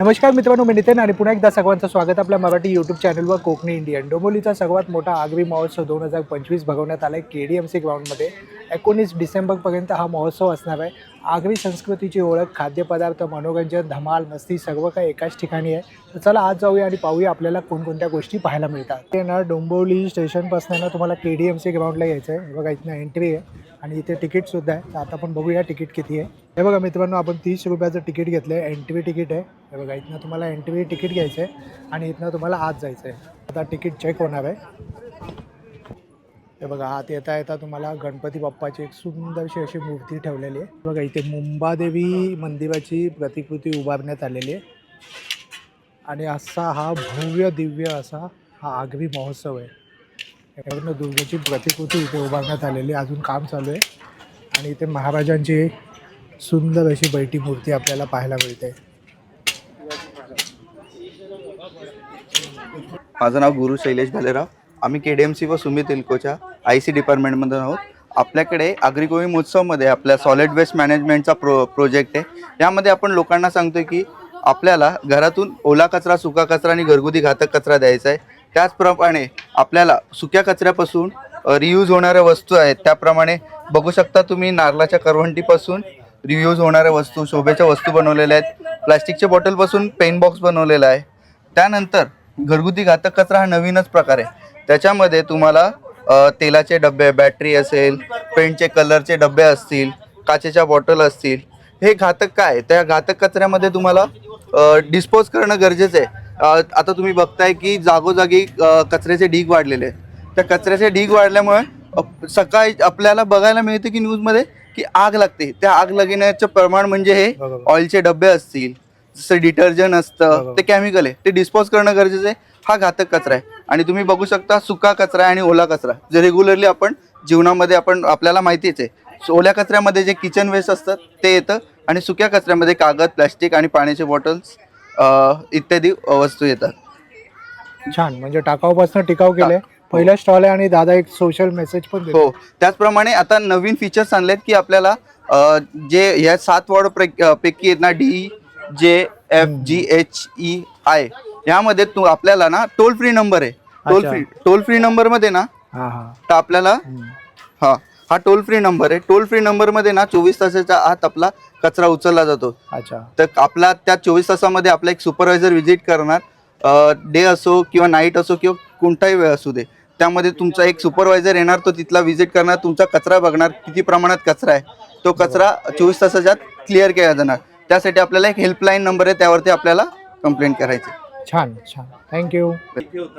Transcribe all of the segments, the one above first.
नमस्कार मित्रांनो, मी नितीन आणि पुन्हा एकदा सर्वांचं स्वागत आपल्या मराठी यूट्यूब चॅनलवर कोकणी इंडियन. डोंबिवलीचा सर्वात मोठा आगरी महोत्सव 2025 भरवण्यात आला आहे KDMC ग्राउंडमध्ये. 19 डिसेंबरपर्यंत हा महोत्सव असणार आहे. आगरी संस्कृतीची ओळख, खाद्यपदार्थ, मनोरंजन, धमाल, मस्ती सर्व काही एकाच ठिकाणी आहे. तर चला आज जाऊया आणि पाहूया आपल्याला कोणकोणत्या गोष्टी पाहायला मिळतात. ते ना डोंबिवली स्टेशनपासून ना तुम्हाला KDMC ग्राउंडला यायचं आहे. बघा इथनं एंट्री आहे आणि इथे तिकीटसुद्धा आहे. तर आता आपण बघूया तिकीट किती आहे. हे बघा मित्रांनो, आपण 30 रुपयाचं तिकीट घेतलं आहे. एंट्री तिकीट आहे. हे बघा इथनं तुम्हाला एंट्री तिकीट घ्यायचं आहे आणि इथनं तुम्हाला आत जायचं आहे. आता तिकीट चेक होणार आहे. हे बघा आत येता येता तुम्हाला गणपती बाप्पाची एक सुंदरशी अशी मूर्ती ठेवलेली आहे. बघा इथे मुंबादेवी मंदिराची प्रतिकृती उभारण्यात आलेली आहे आणि असा हा भव्य दिव्य असा हा आगरी महोत्सव आहे. यावरनं दुर्गेची प्रतिकृती इथे उभारण्यात आलेली आहे. अजून काम चालू आहे आणि इथे महाराजांची सुंदर अशी बैठी मूर्ती आपल्याला पाहायला मिळते. माझं नाव गुरु शैलेश भालेराव. आम्ही KDMC व सुमित इल्कोच्या IC डिपार्टमेंटमध्ये आहोत. आपल्याकडे आगरी कोळी महोत्सवमध्ये आपल्या सॉलिड वेस्ट मॅनेजमेंटचा प्रोजेक्ट आहे. यामध्ये आपण लोकांना सांगतोय की आपल्याला घरातून ओला कचरा, सुका कचरा आणि घरगुती घातक कचरा द्यायचा आहे. त्याचप्रमाणे आपल्याला सुक्या कचऱ्यापासून रियूज होणाऱ्या वस्तू आहेत. त्याप्रमाणे बघू शकता तुम्ही नारळाच्या करवंटीपासून रियूज होणाऱ्या वस्तू, शोभेच्या वस्तू बनवलेल्या आहेत. प्लास्टिकच्या बॉटलपासून पेन बॉक्स बनवलेला आहे. त्यानंतर घरगुती घातक कचरा हा नवीनच प्रकार आहे. त्याच्यामध्ये तुम्हाला तेलाचे डबे, बॅटरी असेल, पेंटचे कलरचे डबे असतील, काचेच्या बॉटल असतील, हे घातक काय, त्या घातक कचऱ्यामध्ये तुम्हाला डिस्पोज करणं गरजेचं आहे. आता तुम्ही बघताय की जागोजागी कचऱ्याचे ढीग वाढलेले आहेत. त्या कचऱ्याचे ढीग वाढल्यामुळे सकाळी आपल्याला बघायला मिळते की न्यूजमध्ये की आग लागते. त्या आग लागण्याचं प्रमाण म्हणजे हे ऑइलचे डबे असतील, जसं डिटर्जंट असतं, ते केमिकल आहे, ते डिस्पोज करणं गरजेचं आहे. हा घातक कचरा आहे. आणि तुम्ही बघू शकता सुका कचरा आणि ओला कचरा जे रेग्युलरली आपण जीवनामध्ये आपल्याला माहितीच आहे. ओल्या कचऱ्यामध्ये जे किचन वेस्ट असतात ते येतं आणि सुक्या कचऱ्यामध्ये कागद, प्लास्टिक आणि पाण्याचे बॉटल्स इत्यादी वस्तू येतात. छान, म्हणजे टाकाऊपासून टिकाऊ केलंय. पहिला स्टॉल आहे आणि दादा एक सोशल मेसेज पण देतो. हो, त्याचप्रमाणे आता नवीन फीचर्स आणलेत की आपल्याला जे या 7 वॉर्ड पैकी आहेत ना, DEFGHEI, यामध्ये आपल्याला ना टोल फ्री नंबर आहे. टोल फ्री नंबर मध्ये ना तर आपल्याला हा टोल फ्री नंबर आहे. टोल फ्री नंबर मध्ये ना 24 तासाच्या आत आपला कचरा उचलला जातो. तर आपला त्या 24 तासामध्ये आपला एक सुपरवायझर व्हिजिट करणार. डे असो किंवा नाईट असो किंवा कोणताही वेळ असू दे, त्यामध्ये तुमचा एक सुपरवायझर येणार. तो तिथला व्हिजिट करणार, तुमचा कचरा बघणार, किती प्रमाणात कचरा आहे. तो कचरा 24 तासाच्या आत क्लिअर केला जाणार. त्यासाठी आपल्याला एक हेल्पलाईन नंबर आहे, त्यावरती आपल्याला कंप्लेंट करायची. छान छान, थँक्यू.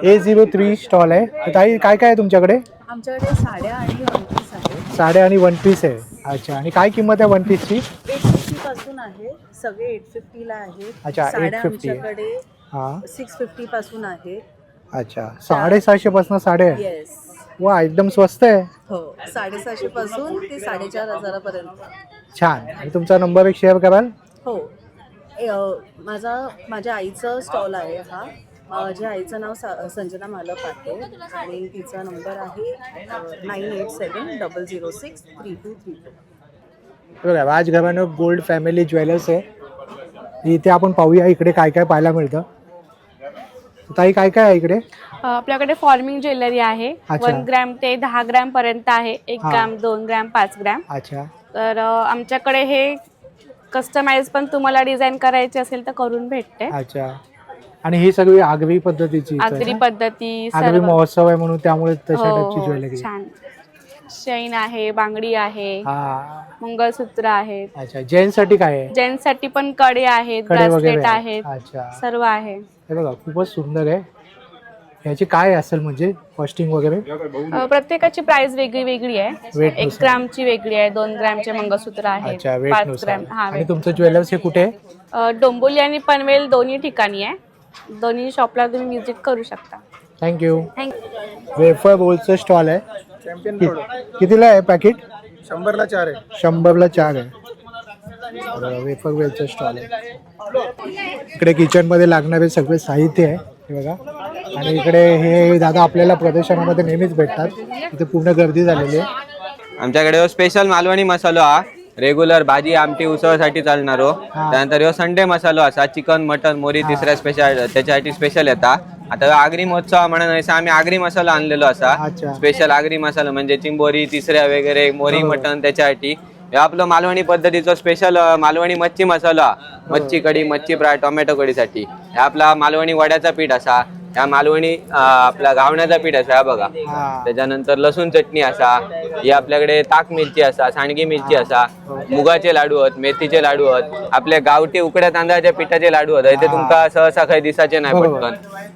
A03 स्टॉल आहे. तर ताई काय काय आहे तुमच्याकडे? आमच्याकडे साड्या आणि वन पीस आहे. साड्या आणि वन पीस आहे. अच्छा, आणि काय किंमत आहे वन पीसची? 850 पासून आहे, सगळे 850 ला आहे. अच्छा, साड्या 850 आमच्याकडे हां. 650 पासून आहे. अच्छा, 750 पासून साड्या आहे. येस, वा, एकदम स्वस्त आहे. हो, 750 पासून ते 4,500 पर्यंत. छान. आणि तुमचा नंबर एक शेअर कराल? हो, माझ्या आईचं स्टॉल आहे हा. माझ्या आईचं नाव संजना मालक आहे आणि तिचा नंबर आहे 9870063232. बघा, राजघराणं गोल्ड फॅमिली ज्वेलर्स आहे. इथे आपण पाहूया इकडे काय काय पाहायला मिळतं. ताई काय काय आहे इकडे? आपल्याकडे फॉर्मिंग ज्वेलरी आहे. 1 ग्रॅम ते 10 ग्रॅम पर्यंत आहे. 1 ग्रॅम, 2 ग्रॅम, 5 ग्रॅम. अच्छा. तर आमच्याकडे हे कस्टमाइज पण तुम्हाला डिझाईन करायचे असेल तर करून भेटते. अच्छा, आणि ही सगळी आगरी पद्धतीची आगरी पद्धती, आगरी महोत्सव आहे म्हणून त्यामुळे तशा टाईपची ज्वेलरी. छान. चैन आहे, बांगडी आहे, हा, मंगळसूत्र आहेत. अच्छा. जेंट्स साठी काय आहे? जेंट्स साठी पण कडे आहेत, कडे वगैरे ब्रेसलेट आहेत. अच्छा, सर्व आहे. हे बघा खूपच सुंदर आहे. याची काय असेल म्हणजे कॉस्टिंग वगैरे? प्रत्येकाची प्राइस वेगळी वेगळी आहे. 1 ग्रॅमची वेगळी आहे, 2 ग्रॅमचे मंगळसूत्र आहेत, 5 ग्रॅम. आणि तुमचं ज्वेलर्स हे कुठे आहे? डोंबिवली आणि पनवेल दोन्ही ठिकाणी आहे. दोन्ही शॉपला तुम्ही व्हिजिट करू शकता. थँक्यू. थँक्यू. वेफर बोलचं स्टॉल आहे. कितीला आहे पॅकेट? 100ला 4 आहे. 100ला 4 आहे. वेफर वेलचं स्टॉल आहे. इकडे किचन मध्ये लागणारे सगळे साहित्य आहे हे बघा. आणि इकडे हे दादा आपल्याला प्रदर्शनामध्ये नेहमीच भेटतात. इथे पूर्ण गर्दी झालेली आहे. आमच्याकडे स्पेशल मालवणी मसालो हा रेग्युलर भाजी आमटी उसळसाठी चालणारो. त्यानंतर ह्यो संडे मसालो असा, चिकन मटन मोरी तिसऱ्या स्पेशल त्याच्यासाठी स्पेशल येता. आता आगरी महोत्सव म्हणून आम्ही आगरी मसाला आणलेलो असा. स्पेशल आगरी मसाला म्हणजे चिंबोरी तिसऱ्या वगैरे मोरी मटन त्याच्यासाठी. हे आपलं मालवणी पद्धतीचं स्पेशल मालवणी मच्छी मसाला, मच्छी कढी, मच्छी फ्राय, टोमॅटो कढीसाठी. हे आपला मालवणी वड्याचा पीठ असा, ह्या मालवणी आपला घावण्याचा पीठ असा हा बघा. त्याच्यानंतर लसूण चटणी असा, ही आपल्याकडे ताक मिरची असा, सांडगी मिरची असा, मुगाचे लाडू आहेत, मेथीचे लाडू आहेत, आपले गावठी उकड्या तांदळाच्या पिठाचे लाडू आहेत. ते तुमका सहसा काही दिसाचे नाही पटकन.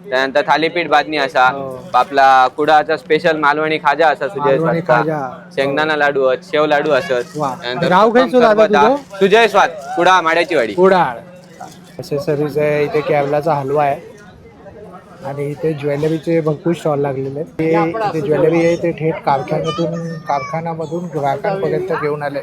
त्यानंतर थालीपीठ बादनी असा, आपला कुडाचा स्पेशल मालवणी खाजा असा, शेंगदाणा लाडू आहेत, शेव लाडू असत. सुजय स्वाद कुडा माड्याची वाडी. कुडाळ असेसरीज आहे, इथे कॅबलाचा हलवा आहे आणि इथे ज्वेलरीचे भरपूर स्टॉल लागलेले आहेत. इथे ज्वेलरी आहे ते थेट कारखान्यामधून ग्राहकांपर्यंत घेऊन आले.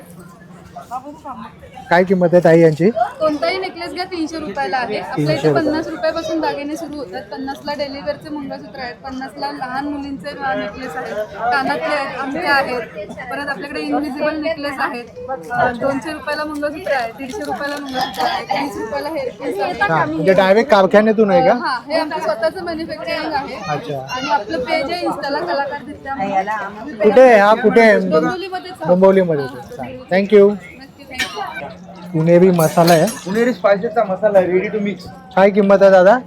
काय किंमत आहे ताई यांची? कोणताही नेकलेस घ्या 300 रुपयाला आहे. आपल्या इथे 50 रुपयापासून दागिने सुरू होतात. 50ला डेलिव्हरचे मंगळसूत्र आहेत, 50ला लहान मुलींचे नेकलेस आहेत, कानातले आहेत, अंगठे आहेत. परत आपल्याकडे इनविजिबल नेकलेस आहेत. 200 रुपयाला मंगळसूत्र आहे, 150 रुपयाला मंगळसूत्र आहे, 30 रुपयाला हेअरपीस आहे. म्हणजे डायरेक्ट कारखान्यातून आहे का? हा, हे आमचं स्वतःचं मॅन्युफॅक्चरिंग आहे. आणि आपलं पेज आहे इंस्टाला कलाकार दिसत्या. कुठे आहे हा? कुठे आहे? डोंबिवलीमध्येच. डोंबिवलीमध्ये. थँक्यू. पुणेरी मसाला आहे, पुणेरी स्पायसेसचा मसाला आहे, रेडी टू मिक्स. काय किंमत आहे दादा?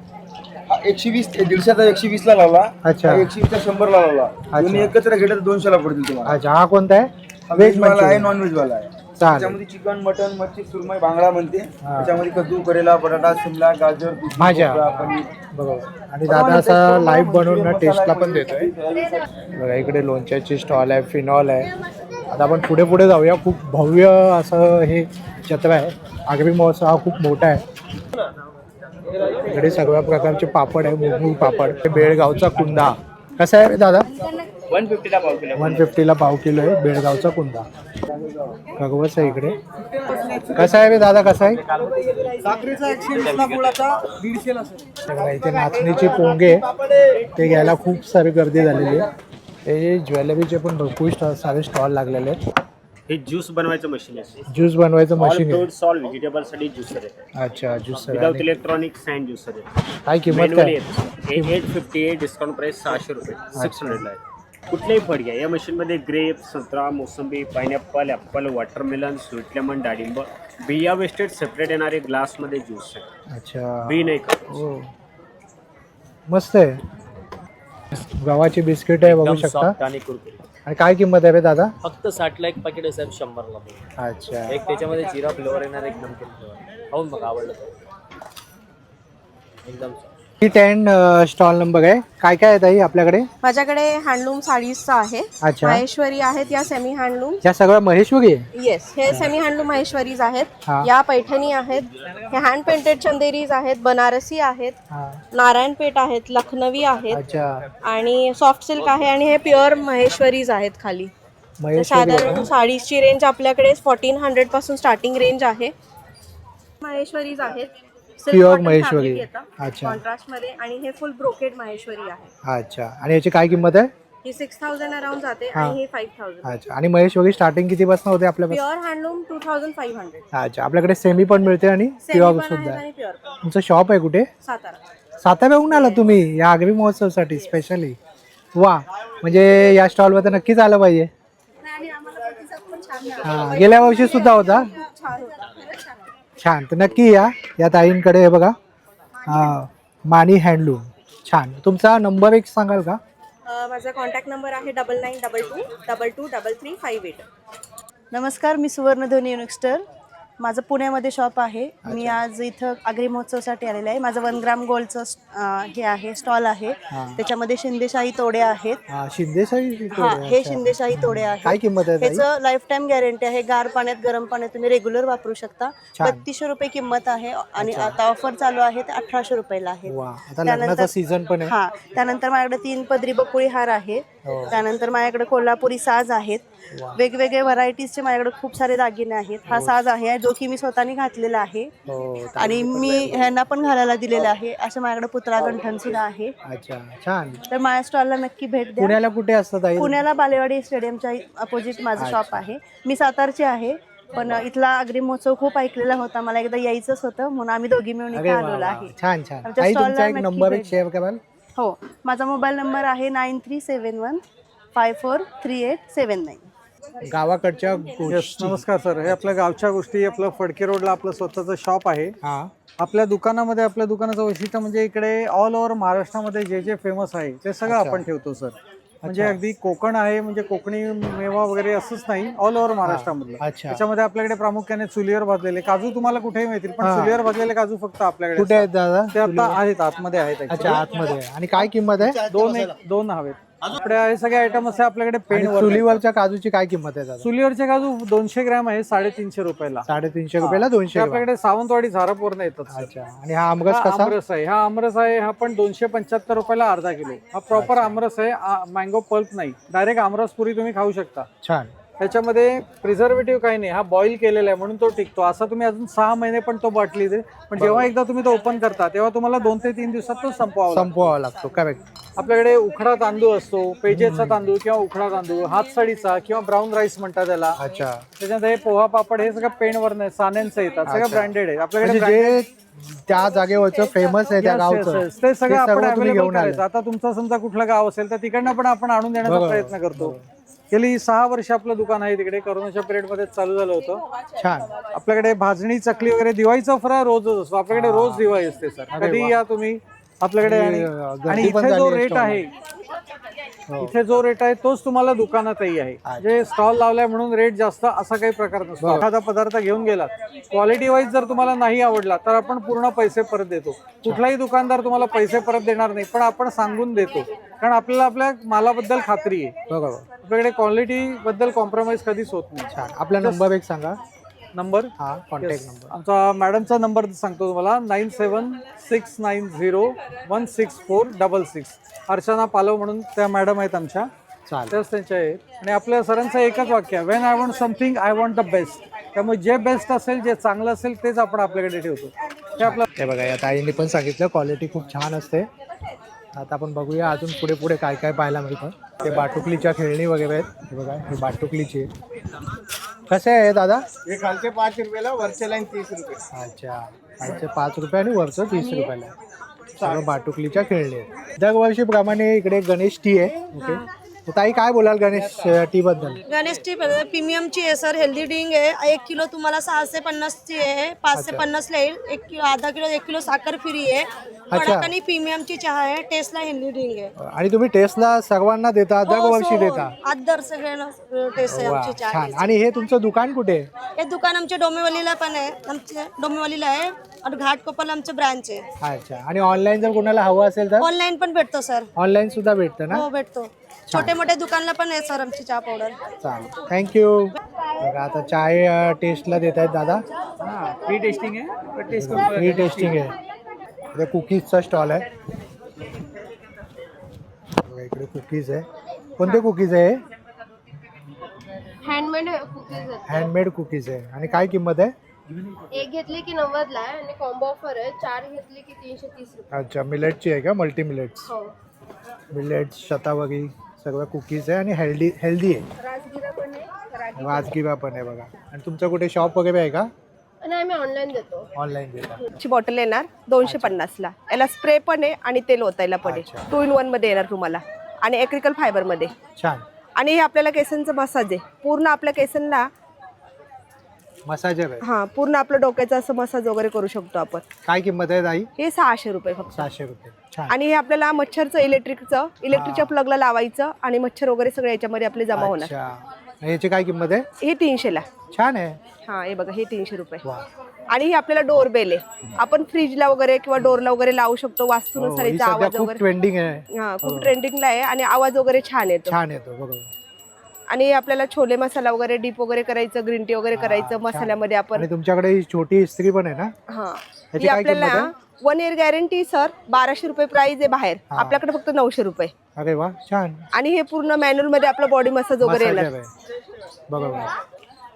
120, 150चा 120 ला लावला. अच्छा. 120चा 100 ला लावला. तुम्ही एकत्र घेतलं तर 200 ला पडतील तुम्हाला. अच्छा, हा कोणता आहे? व्हेज वाला आहे, नॉन व्हेज वाला आहे. चालेल. त्याच्यामध्ये चिकन, मटन, मच्छी, सुरमई, बांगडा म्हणते. त्याच्यामध्ये कद्दू, करेला, बटाटा, शिमला, गाजर, भाज्या. पनीर. बरोबर. आणि दादा असा लाईव्ह बनवून ना टेस्टला पण देतोय. बघा इकडे लोणच्याची स्टॉल आहे, फिनॉल आहे. आता आपण पुढे पुढे जाऊया. खूप भव्य असं हे जत्रा आहे. आगरी महोत्सव हा खूप मोठा आहे. इकडे सगळ्या प्रकारचे पापड आहे, मुरमुर पापड. बेळगावचा कुंदा कसा आहे दादा? 150 ला पाव किलो. 150 ला पाव किलो आहे बेळगावचा कुंदा. भगवस आहे इकडे. कसा आहे रे दादा? कसा आहे? साखरेचा 120 ला, गुळाचा 150 ला. बघा इथे नाचणीचे पोंगे ते घ्यायला खूप सारी गर्दी झालेली आहे. हे ज्वेलरीचे पण भरपूर सारे स्टॉल लागलेले आहेत. हे ज्यूस बनवायचं मशीन आहे. ज्यूस बनवायचं मशीन आहे. सॉल व्हेजिटेबल साठी ज्यूसर आहे. अच्छा, ज्यूसर विदाउट इलेक्ट्रॉनिक सँड ज्यूसर आहे. काय किंमत काय? 850 डिस्काउंट प्राइस 600 रुपये, 600 ला आहे. कुठलेही फळ घ्या या मशीन मध्ये. ग्रेप, संत्रा, मोसंबी, pineapple, Apple, watermelon, sweet lemon, डाळिंब, बिया वेस्टेड सेपरेट येणारे ग्लास मध्ये ज्यूस आहे. अच्छा, बी नाही का? हो मस्त आहे. गव्हाची बिस्किट आहे बघू शकता. आणि कुरकुरीत. आणि काय किंमत आहे रे दादा? फक्त 60 ला एक पॅकेट आहे साहेब, 100 ला. अच्छा, एक त्याच्यामध्ये जिरा फ्लेवर येणार, एक नमकीन फ्लेवर. खाऊन बघा, आवडलं तर एकदम. ही 10 स्टॉल नंबर आहे. काय काय आहे ताई आपल्याकडे? माझ्याकडे हँडलूम साडीजचा आहे. अच्छा. महेश्वरी आहेत या सेमी हँडलूम. या सगळ्या महेश्वरी आहे? येस, हे सेमी हँडलूम महेश्वरीज आहेत. हा. या पैठणी आहेत. हे हँड पेंटेड चंदेरीज आहेत, बनारसी आहेत, नारायणपेठ आहेत, लखनवी आहेत. अच्छा, आणि सॉफ्ट सिल्क आहे. आणि हे प्युअर महेश्वरीज आहेत खाली. साधारण साडीची रेंज आपल्याकडे 1400 पासून स्टार्टिंग रेंज आहे. महेश्वरीज आहेत, प्युअर महेश्वरी. अच्छा, कॉन्ट्रास्ट मध्ये. आणि हे फुल ब्रोकेड महेश्वरी आहे. अच्छा. आणि याची काय किंमत आहे? ही 6000 अराउंड जाते आणि ही 5000. अच्छा. आणि महेश्वरी स्टार्टिंग किती पासून होते आपल्याकडे? Pure handloom 2500. अच्छा, आपल्याकडे सेमी पण मिळते आणि प्युअर सुद्धा आहे. तुमचं शॉप आहे कुठे? सातारा. साताऱ्याहून आला तुम्ही या आगरी महोत्सवासाठी स्पेशली? वा, म्हणजे या स्टॉलवर तर नक्कीच आलं पाहिजे. हां, गेल्या वर्षी सुद्धा होता. छान, तर नक्की या ताईंकडे. हे बघा, मानी हँडलूम. छान. तुमचा नंबर एक सांगाल का? माझा कॉन्टॅक्ट नंबर आहे 9922223358. नमस्कार, मी सुवर्ण धोनी युनिक्स्टर. माझं पुण्यामध्ये शॉप आहे. मी आज इथं आगरी महोत्सवासाठी आलेले आहे. माझं 1 ग्राम गोल्डचं हे आहे, स्टॉल आहे. त्याच्यामध्ये शिंदेशाही तोडे आहेत. शिंदेशाही? हे शिंदेशाही तोडे आहेत. काय किंमत आहे? त्याचं लाईफ टाईम गॅरंटी आहे. गार पाण्यात, गरम पाण्यात तुम्ही रेग्युलर वापरू शकता. 3200 रुपये किंमत आहे. आणि आता ऑफर चालू आहे ते 1800 रुपयाला आहे. त्यानंतर सीझन पण आहे. हा, त्यानंतर माझ्याकडे 3 पदरी बकुळी हार आहे. त्यानंतर माझ्याकडे कोल्हापुरी साज आहेत. वेगवेगळे व्हरायटीजचे माझ्याकडे खूप सारे दागिने आहेत. हा साज आहे जो की मी स्वतःने घातलेला आहे आणि मी ह्यांना पण घालायला दिलेला आहे. असं माझ्याकडे पुतळा गंठण सुद्धा आहे. अच्छा, छान. तर माझ्या स्टॉलला नक्की भेट द्या. पुण्याला कुठे असतात? पुण्याला बालेवाडी स्टेडियमच्या अपोजिट माझं शॉप आहे. मी सातारचे आहे. पण इथला आगरी महोत्सव खूप ऐकलेला होता, मला एकदा यायचंच होतं म्हणून आम्ही दोघी मिळून अरे इथे वा आलेलो वा. आहे. छान छान. आमच्या ताई stall तुमचा ला एक नक्की नंबर भेट एक शेअर कराल? हो, माझा मोबाईल नंबर आहे 9371543879. गावाकडच्या Yes, गोष्टी. नमस्कार सर. हे आपल्या गावच्या गोष्टी, आपलं फडके रोडला आपलं स्वतःचं शॉप आहे. हा आपल्या दुकानामध्ये आपल्या दुकानाचं वैशिष्ट्य म्हणजे इकडे ऑल ओव्हर महाराष्ट्रामध्ये जे जे फेमस आहे ते सगळं आपण ठेवतो सर. म्हणजे अगदी कोकण आहे, म्हणजे कोकणी मेवा वगैरे असंच नाही, ऑल ओव्हर महाराष्ट्रामधलं. अच्छा. त्याच्यामध्ये आपल्याकडे प्रामुख्याने चुलीवर भाजलेले काजू तुम्हाला कुठेही मिळतील, पण चुलीवर भाजलेले काजू फक्त आपल्याकडे कुठे आहेत असतात. दादा? ते आता आहेत, आतमध्ये आहेत अच्छा actually. आतमध्ये आहे. आणि काय किंमत आहे? दोन हवेत. आपल्या हे सगळे आयटम असे आपल्याकडे पेन आणि चुलीवरच्या काजूची काय किंमत आहे दादा? चुलीवरचे काजू 200 ग्रॅम आहे 350 रुपयाला. 350 रुपयाला 200 ते ग्राम. आपल्याकडे सावंतवाडी झारापूरने येतात सर. अच्छा. आणि हा आमरस हा कसा? आमरस आहे, हा पण 275 रुपयाला अर्धा किलो. हा प्रॉपर आमरस आहे, मँगो पल्प नाही, डायरेक्ट आमरस पुरी तुम्ही खाऊ शकता. छान. त्याच्यामध्ये प्रिझर्वेटिव्ह काही नाही, हा बॉईल केलेला आहे म्हणून तो टिकतो. असा तुम्ही अजून 6 महिने पण तो बाटली दे, पण जेव्हा एकदा तुम्ही तो ओपन करता तेव्हा तुम्हाला 2 ते 3 दिवसात तो संपवावा लागतो. करेक्ट. आपल्याकडे उखडा तांदूळ असतो, पेजेचा तांदूळ किंवा उखडा तांदूळ, हातसडीचा किंवा ब्राऊन राईस म्हणतात त्याला. अच्छा. त्याच्यानंतर हे पोहा पापड हे सगळं पेनवर नाही, साण्यांचं येतात, सगळं ब्रँडेड आहे आपल्याकडे. म्हणजे जे त्या जागेवरचं फेमस आहे त्या गावचं ते सगळं आपण तुम्ही अवेलेबल घेऊन आले. करायचं. आता तुमचं समजा कुठलं गाव असेल तर तिकडनं पण आपण आणून देण्याचा प्रयत्न करतो. गेली 6 वर्ष आपलं दुकान आहे तिकडे, कोरोनाच्या पिरियड मध्ये चालू झालं होतं. छान. आपल्याकडे भाजणी चकली वगैरे दिवाळीचा फराळ रोजच असतो आपल्याकडे, रोज दिवाळी असते सर. कधी या तुम्ही आपल्याकडे. आणि इथे जो रेट आहे, इथे जो रेट आहे तोच तुम्हाला दुकानातही आहे. जे स्टॉल लावलाय म्हणून रेट जास्त असा काही प्रकार नसतो. एखादा पदार्थ घेऊन गेलात, क्वालिटी वाईज जर तुम्हाला नाही आवडला तर आपण पूर्ण पैसे परत देतो. कुठलाही दुकानदार तुम्हाला पैसे परत देणार नाही, पण आपण सांगून देतो, कारण आपल्याला आपल्या मालाबद्दल खात्री आहे. बरोबर. आपल्याकडे क्वालिटी बद्दल कॉम्प्रोमाइज कधीच होत नाही. छान. आपला नंबर एक सांगा. नंबर, हा कॉन्टॅक्ट नंबर. आमचा मॅडमचा नंबर सांगतो तुम्हाला, 9769016466. अर्चना पालव म्हणून त्या मॅडम आहेत आमच्या, चालेल. त्याच त्यांच्या आहेत. आणि आपल्या सरांचं एकच वाक्य आहे, when I want something I want the best. त्यामुळे जे बेस्ट असेल, जे चांगलं असेल तेच आपण आपल्याकडे ठेवतो. हे आपलं. हे बघा, या ताईंनी पण सांगितलं क्वालिटी खूप छान असते. आता आपण बघूया अजून पुढे पुढे काय काय पाहायला मिळतं. ते बाटुकलीच्या खेळणी वगैरे आहेत. हे बघा, ही बाटुकलीची आहे. कसे आहे दादा? हे खालचे 5 रुपयाला, वरचे लाईन 30 रुपये. अच्छा. खालचे 5 रुपये आणि वरचं 30 रुपयाला. सगळं बाटुकलीच्या खेळणी आहेत. दरवर्षीप्रमाणे इकडे गणेश टी आहे. ओके. तर ताई काय बोलाल गणेश टी बद्दल? गणेश टी प्रीमियमची आहे सर, हेल्दी ड्रिंक आहे. 1 किलो तुम्हाला 650ची आहे, 550ला येईल. 1 किलो, अर्धा किलो, 1 किलो साखर फ्री आहे. कडक आणि प्रीमियमची चहा आहे, टेस्टला हेल्दी ड्रिंक आहे. आणि तुम्ही टेस्टला सर्वांना देता, दरवर्षी देता? दर सगळ्यांना टेस्ट आहे वा, आमची चहा. छान. आणि हे तुमचं दुकान कुठे आहे? हे दुकान आमच्या डोंबिवलीला पण आहे, आमच्या डोंबिवलीला आहे, आणि घाटकोपरला आमचं ब्रांच आहे. अच्छा. आणि ऑनलाईन जर कोणाला हवं असेल तर? ऑनलाईन पण भेटतो सर. ऑनलाईन सुद्धा भेटतं ना? हो भेटतो. छोटे मोठे दुकानला पण आहे सर आमची चहा पावडर. चालेल, थँक्यू. बघा, आता चाय टेस्टला देत आहेत दादा. फ्री टेस्टिंग आहे. फ्री टेस्टिंग आहे. इथे कुकीजचा स्टॉल आहे. बघा, इकडे कुकीज आहे. कोणते कुकीज आहे? हँडमेड कुकीज आहेत. हँडमेड कुकीज आहे. आणि काय किंमत आहे? एक घेतली की 90ला आहे आणि कॉम्बो ऑफर आहे. 4 घेतली की 330 रुपये. अच्छा. मिलेटची आहे का? Multi millets. हो. मिलेट्स, शतावरी सगळं कुकीज आहे आणि हेल्दी आहे. राजगिरा पण आहे. वाजगिरा पण आहे बघा. आणि तुमचं कुठे शॉप वगैरे आहे का? आणि आम्ही ऑनलाईन देतो. ऑनलाईन देता? ची बॉटल येणार 250ला. याला स्प्रे पण आहे आणि तेल ओतायला पण आहे. 2 in 1 मध्ये येणार तुम्हाला, आणि ॲक्रिकल फायबर मध्ये. छान. आणि हे आपल्याला केसांचं मसाज आहे, पूर्ण आपल्या केसांना मसाजर आहे. हा, पूर्ण आपलं डोक्याचा असं मसाज वगैरे करू शकतो आपण. काय किंमत आहे ताई? हे 600 रुपये फक्त. 600 रुपये. छान. आणि हे आपल्याला मच्छरचं इलेक्ट्रिकच्या प्लगला लावायचं आणि मच्छर वगैरे सगळे याच्यामध्ये आपले जमा होणार. अच्छा. याची काय किंमत आहे? हे 300ला. छान आहे. हा, हे बघा, हे 300 रुपये. वा. आणि हे आपल्याला डोरबेल आहे, आपण फ्रीजला वगैरे किंवा डोरला वगैरे लावू शकतो. वास्तुनुसार ही याचा सध्या आवाज खूप वगैरे ट्रेंडिंग आहे. हा, खूप ट्रेंडिंगला आहे आणि आवाज वगैरे छान येतो. छान येतो. बरोबर. आणि आपल्याला छोले मसाला वगैरे डीप वगैरे करायचं, ग्रीन टी वगैरे करायचं मसाल्यामध्ये आपण. आणि तुमच्याकडे ही छोटी इस्त्री पण आहे ना? हा, याची ही काय आपल्याला किंमत आहे? 1 year गॅरंटी सर. 1200 रुपये प्राइस आहे बाहेर, आपल्याकडे फक्त 900 रुपये. अरे वा, छान. आणि हे पूर्ण मॅन्युअल मध्ये आपलं बॉडी मसाज वगैरे येणार. मसाजर आहे. बरोबर.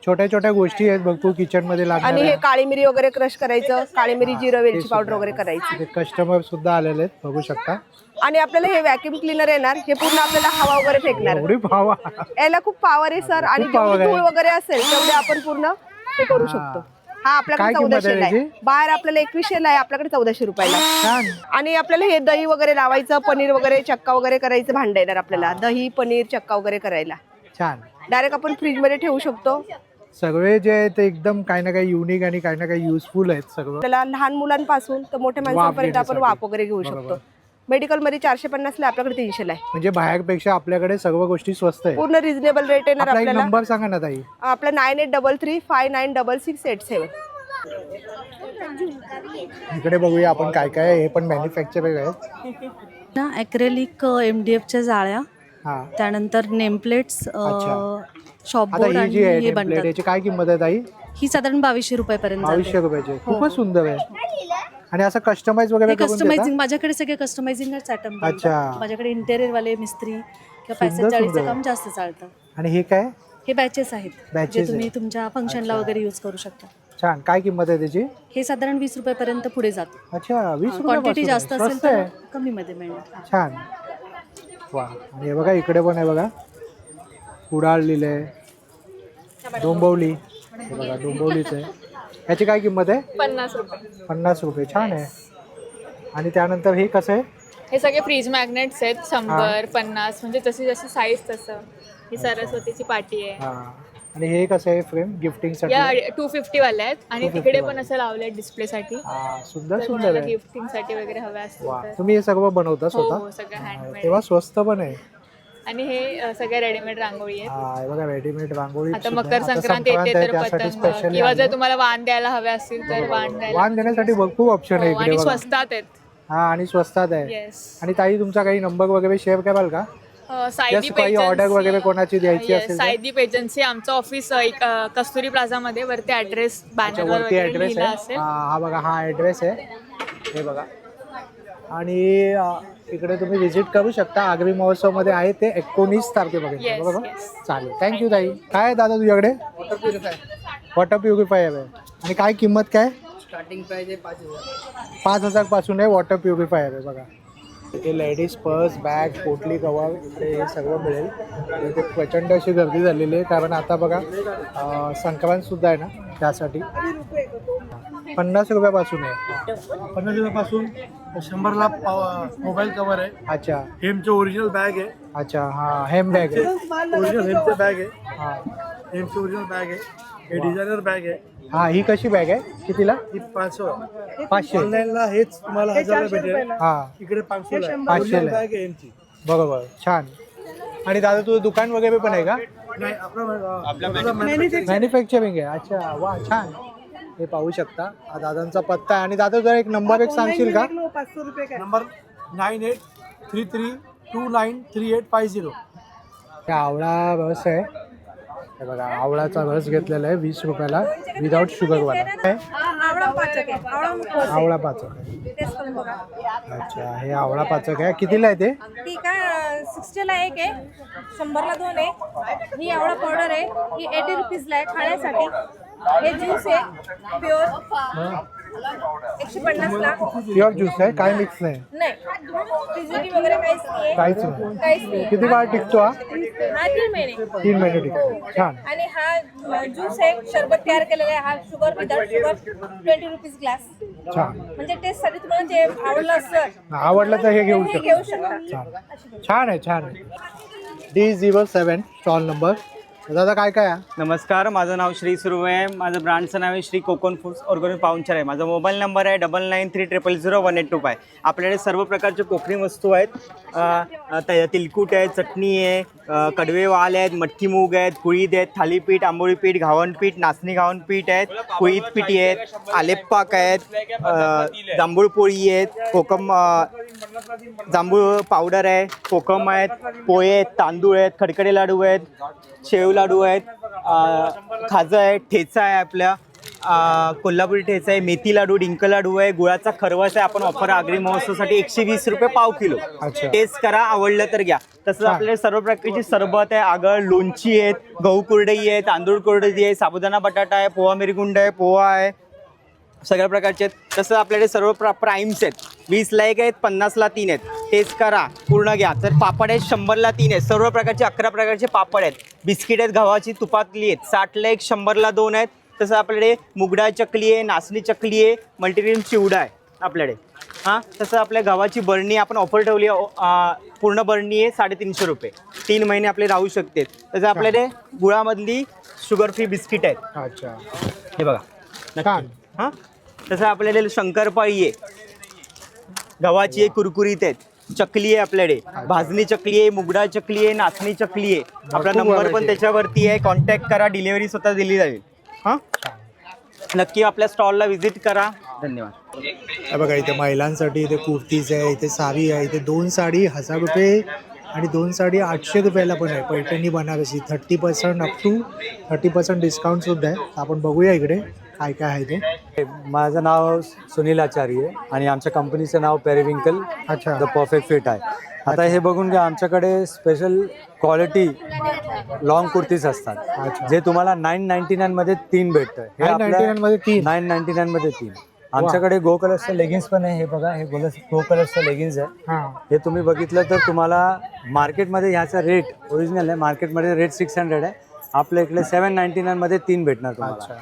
छोट्या छोट्या गोष्टी आहेत भरपूर किचन मध्ये लागणार. आणि हे काळी मिरी वगैरे क्रश करायचं, काळी मिरी, जिरं, वेलची पावडर वगैरे करायची. कस्टमर सुद्धा आलेले आहेत, बघू शकता. आणि आपल्याला हे व्हॅक्युम क्लीनर येणार, हे पूर्ण आपल्याला हवा वगैरे फेकणार. एवढी पावा. याला खूप पॉवर आहे सर. आणि power जेवढी आहे. धूळ वगैरे असेल तेवढे आपण पूर्ण ते करू शकतो. हा आपल्याकडे काय किंमत आहे 1400 आहे. याची? बाहेर आपल्याला 2100 आहे, आपल्याकडे 1400 रुपयाला. छान. आणि आपल्याला हे दही वगैरे लावायचं, पनीर वगैरे चक्का वगैरे करायचं भांड येणार आपल्याला. दही पनीर चक्का वगैरे करायला छान. डायरेक्ट आपण फ्रीज मध्ये ठेवू शकतो. सगळे जे आहेत ते एकदम काही ना काही युनिक आणि काही ना काही युजफुल आहेत सगळं. आपल्याला लहान मुलांपासून तर मोठ्या माणसांपर्यंत आपण घेण्यासाठी. वाफ वगैरे घेऊ शकतो. मेडिकल मध्ये 450 ला, आपल्याकडे 300 ला आहे. म्हणजे बाहेरपेक्षा आपल्याकडे सर्व गोष्टी स्वस्त आहेत. पूर्ण रिझनेबल रेट येणार आपला एक आपल्याला. नंबर सांगा ना ताई. आपला 9833596687. इकडे बघूया आपण काय काय आहे. हे पण मॅन्युफॅक्चरिंग आहेत. ना ॲक्रेलिक MDFच्या जाळ्या, हा. त्यानंतर नेमप्लेट्स, आता शॉपबोर्ड ही जी आणि आहे हे टेम्पलेट, बनतात. याची काय किंमत आहे ताई? ही साधारण 2200 रुपयापर्यंत जाते. 2200 रुपयाची. खूपच सुंदर आहे. आणि असं कस्टमाइज वगैरे हे करून कस्टमायझिंग, देता? माझ्याकडे सगळे कस्टमायझिंगच आयटम अच्छा. माझ्याकडे इंटेरियर वाले मिस्त्री किंवा सुंदर, पॅसेज जाळीचं सुंदर. काम जास्त चालतं. आणि हे काय? हे बॅचेस आहेत Batches जे तुम्ही आहेत. तुमच्या फंक्शनला वगैरे यूज करू शकता. छान. काय किंमत आहे त्याची? हे साधारण 20 रुपयापर्यंत पुढे जातं. अच्छा, 20 क्वांटिटी जास्त असेल स्वस्त तर आहे. कमी मध्ये मिळणार. छान. वा. आणि हे बघा इकडे पण आहे बघा, कुडाळ लिहिलंय, डोंबिवली. हे बघा डोंबिवलीच आहे. याची काय किंमत आहे? 50 रुपये. 50 रुपये. छान आहे. आणि त्यानंतर हे कसं आहे? हे सगळे फ्रीज मॅग्नेट्स आहेत. 100, 50 म्हणजे जशी जशी साईज तसं. ही सरस्वतीची पाटी आहे. हा. आणि हे कसं आहे फ्रेम गिफ्टिंगसाठी? या 250 वाले आहेत आणि 250 तिकडे वाले. पण असं लावलंय डिस्प्लेसाठी. सुंदर सुंदर आहे. गिफ्टिंग साठी वगैरे हवे असतील वा. तर. तुम्ही हे सगळं बनवता हो, स्वतः? हो, सगळं हँडमेड. तेव्हा स्वस्त पण आहे. आणि हे सगळे रेडीमेड रांगोळी आहेत. हा, हे बघा रेडीमेड रांगोळी. आता सुद्धा. मकर आता संक्रांत येते तर त्यासाठी पतंग स्पेशल किंवा जर तुम्हाला वाण द्यायला हवे असतील तर वाण द्यायला. वाण देण्यासाठी भरपूर ऑप्शन आहे हो, इकडे आणि बघा. स्वस्तात आहेत. हा, आणि स्वस्तात आहे. येस. आणि ताई तुमचा काही नंबर वगैरे शेअर कराल का? सायदीप काही ऑर्डर एजन्सी. वगैरे कोणाची द्यायची Yes, असेल तर? सायदीप एजन्सी आमचं ऑफिस एक कस्तुरी प्लाझा मध्ये वरती ऍड्रेस बॅनरवर वरती वगैरे ॲड्रेस लिहिला आहे. असेल. हा बघा, हा ॲड्रेस आहे. हे बघा. आणि इकडे तुम्ही व्हिजिट करू शकता. आगरी महोत्सवमध्ये आहे ते 19 तारखेपर्यंत. Yes, बरोबर? yes. चालेल. थँक्यू ताई. काय आहे दादा तुझ्याकडे? वॉटर प्युरिफायर आहे. आणि काय किंमत काय? स्टार्टिंग प्राइस आहे 5,000 पासून आहे. वॉटर प्युरिफायर आहे बघा. इथे लेडीज पर्स, बॅग, पोटली कवर इथे हे सगळं मिळेल. इथे प्रचंड अशी गर्दी झालेली आहे कारण आता बघा संक्रांत सुद्धा आहे ना, त्यासाठी 50 रुपयापासून आहे. 50 रुपयापासून 100ला मोबाईल कवर आहे. अच्छा. हेमचं ओरिजिनल बॅग आहे. अच्छा. हा, हेम बॅग आहे. ओरिजिनल हेमचं बॅग आहे. हा. हेमचं ओरिजिनल बॅग आहे. हे डिझायनर बॅग आहे. हा, ही कशी बॅग आहे? कितीला? ही 500. 500. ऑनलाईनला हेच तुम्हाला 1000 भेटेल. हा, इकडे 500 आहे. 500 ओरिजिनल आहे. बॅग आहे हेमची. बरोबर. छान. आणि दादा तुझं दुकान वगैरे पण आहे का? नाही, आपलं मॅन्युफॅक्चरिंग आहे. अच्छा, वा, छान. हे पाहू शकता हा दादांचा पत्ता आहे. आणि दादा जरा एक नंबर एक सांगशील का? नंबर 9833293850. हे आवळा रस आहे. हे बघा, आवळाचा रस घेतलेला आहे 20 रुपयाला विदाउट शुगरवाला. आवळा पाचक आहे. अच्छा, हे आवळा पाचक आहे. कितीला आहे ते? ती काय 60ला एक आहे, 100ला 2 आहे. ही आवळा पावडर आहे, ही 80 रुपीजला आहे खाण्यासाठी. हे ज्यूस आहे प्युअर 150ला. प्युअर ज्यूस आहे, काय मिक्स नाही? नाही, प्रिझर्वेटिव्ह वगैरे काहीच नाही. काहीच नाही. किती काळ टिकतो हा? हा 3 महिने. 3 महिने टिकतो. छान. आणि हा ज्यूस आहे, शरबत तयार केलेला आहे. हा sugar without sugar 20 rupees glass. छान. म्हणजे टेस्ट साठी तुम्हाला जे आवडलं असेल, आवडलं तर हे घेऊ घेऊ शकता. शकता. छान आहे, छान आहे. D07 stall number. दादा काय काय आहे? नमस्कार, माझं नाव श्री सुर्वे आहे. माझं ब्रँडचं नाव आहे श्री कोकण फूड्स ऑर्गॅनिक पाहुणचार आहे. माझा मोबाईल नंबर आहे 9930001825. आपल्याकडे सर्व प्रकारचे कोकणी वस्तू आहेत. तिलकुट आहे, चटणी आहे, कडवे वाल आहेत, मटकी मूग आहेत, कुळीद आहेत, थालीपीठ, आंबोळी पीठ, घावण पीठ, नाचणी घावण पीठ आहेत, कुळीद पिठी आहेत, आलेपाक आहेत, जांभूळ पोळी आहेत, कोकम जांभूळ पावडर आहे, कोकम आहेत, पोहे आहेत, तांदूळ आहेत, खडखडे लाडू आहेत, शेव लाडू आहेत, खाजं आहे, ठेचा आहे, आपल्या कोल्हापुरी ठेचा आहे, मेथी लाडू, डिंक लाडू आहे, गुळाचा खरवस आहे. आपण ऑफर आगरी महोत्सवासाठी 120 रुपये पाव किलो. टेस्ट करा, आवडलं तर घ्या. तसंच आपल्याकडे सर्व प्रकारची सरबत आहे, आगळ, लोणची आहेत, गहू कुरडई आहे, तांदूळ कुरडई आहे, साबुदाणा बटाटा आहे, पोहा मिरगुंड आहे, पोहा आहे, सगळ्या प्रकारचे आहेत. तसं आपल्याकडे सर्व प्राईम्स आहेत. 20ला 1 आहेत, 50ला 3 आहेत. टेस्ट करा, पूर्ण घ्या. तर पापड आहेत, 100ला 3 आहेत. सर्व प्रकारचे 11 प्रकारचे पापड आहेत. बिस्किट आहेत, गव्हाची तुपातली आहेत. 60ला 1, 100ला 2 आहेत. तसं आपल्याकडे मुगडा चकली आहे, नाचणी चकली आहे, मल्टीग्रेन चिवडा आहे आपल्याकडे. हां, तसं आपल्या गव्हाची बरणी आपण ऑफर ठेवली आहे, पूर्ण बरणी आहे 350 रुपये, 3 महिने आपले राहू शकते. तसं आपल्याकडे गुळामधली शुगर फ्री बिस्किट आहेत. अच्छा, हे बघा. हां, तसं आपल्याला शंकरपाळी आहे, गव्हाची आहे, कुरकुरीत आहेत. चकली आहे आपल्याकडे, भाजणी चकली आहे, मुगडा चकली आहे, नाचणी चकली आहे. आपला नंबर पण त्याच्यावरती आहे, कॉन्टॅक्ट करा, डिलिव्हरी स्वतः दिली जाईल. हां, नक्की आपल्या स्टॉलला व्हिजिट करा. धन्यवाद. बघा इथे महिलांसाठी इथे कुर्तीज आहे, इथे साडी आहे, इथे 2 साडी 1000 रुपये आणि 2 साडी 800 रुपयाला पण आहे. Paithani Banarasi 30% up to 30% discount सुद्धा आहे. आपण बघूया इकडे काय काय आहे ते. माझं नाव सुनील आचार्य आणि आमच्या कंपनीचं नाव पेरिविंकल द परफेक्ट फिट आहे. आता हे बघून घ्या, आमच्याकडे स्पेशल क्वालिटी लॉंग कुर्तीज असतात जे तुम्हाला 999 मध्ये 3 भेटतं. हे 999 मध्ये 3 999 मध्ये 3. आमच्याकडे गो कलरचं लेगिन्स पण आहे. हे बघा, हे गो कलरचं लेगिन्स आहे. हे तुम्ही बघितलं तर तुम्हाला मार्केटमध्ये ह्याचा रेट ओरिजिनल आहे, मार्केटमध्ये रेट 600 आहे. आपल्या इकडे 799 मध्ये 3 भेटणार तुम्हाला.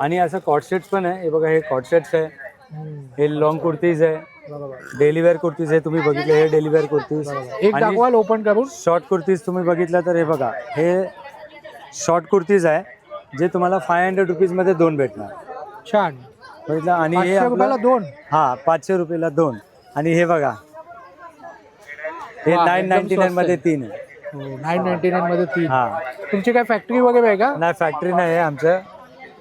आणि असं कॉटसेट्स पण आहे. हे बघा, हे कॉटसेट्स आहे, हे लॉंग कुर्तीज आहे, डेली वेअर कुर्तीज आहे. तुम्ही बघितलं हे डेली वेअर कुर्तीज. एक दाखवाल ओपन करून. शॉर्ट कुर्तीज तुम्ही बघितलं तर हे बघा, हे शॉर्ट कुर्तीज आहे जे तुम्हाला 500 रुपीजमध्ये 2 भेटणार. छान बघितलं. आणि हे 500 रुपयाला 2. हां, 500 रुपयाला 2. आणि हे बघा, हे 999 मध्ये 3 आहे. 999 मध्ये 3. हां, तुमची काय फॅक्टरी वगैरे आहे का? नाही, फॅक्टरी नाही आहे, आमचं